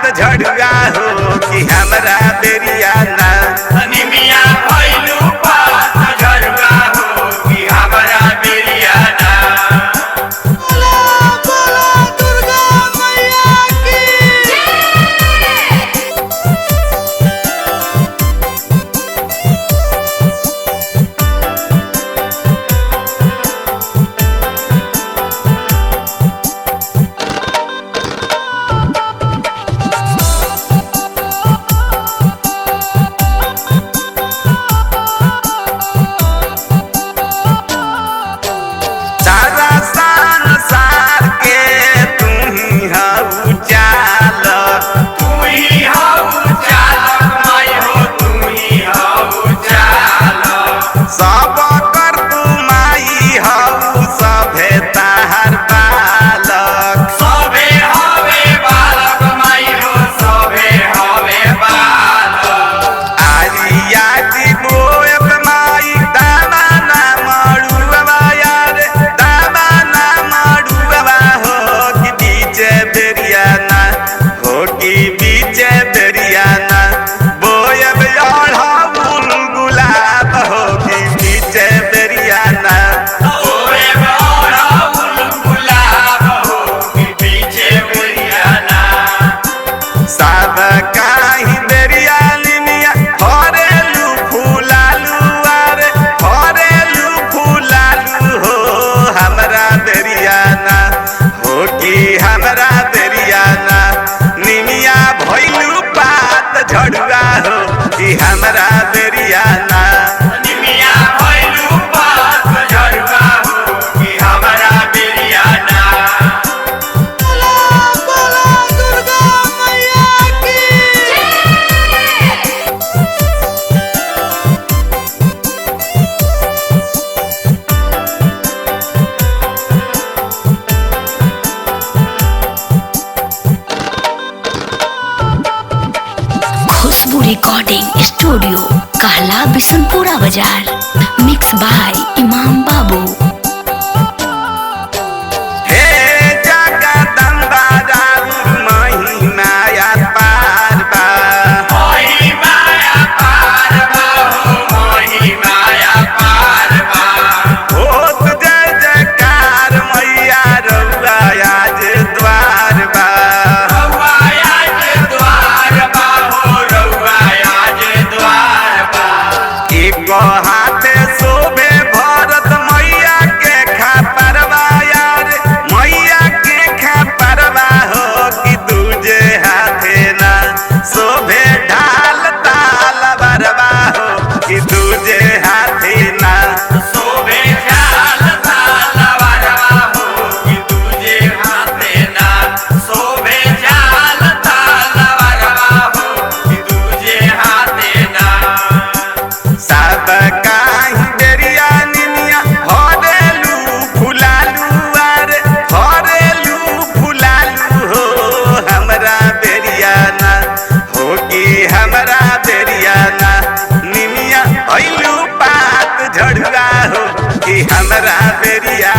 पात झड़ुआ हो कि हमरा बेरिया ना निमिया भइलू पात झड़ुआ हो कि हमरा बेरिया ना। झड़ुआ हो कि हमरा बेरिया ना निमिया भइलू पात झड़ुआ हो कि हमरा बेरिया ना। खुशबू रिकॉर्डिंग स्टूडियो कहला बिशनपुरा बाजार मिक्स बाय इमाम बाबू। हाथे शोभे भरत मैया के खापरवा यार मैया के खापरवा हो कि दूजे हाथे ना शोभे ढाल ताल बरवा हो कि दूजे हाथे ना शोभे ढाल ताल बरवा हो कि दूजे हाथे ना शोभे ढाल ताल बरवा हो कि दूजे हाथे ना। सब काही बेरिया निनिया हरेलू फुलालू अरे हरेलू फुलालू हो हमरा बेरिया ना हो कि हमरा बेरिया ना निनिया भइलू पात झड़ुआ हो कि हमरा बेरिया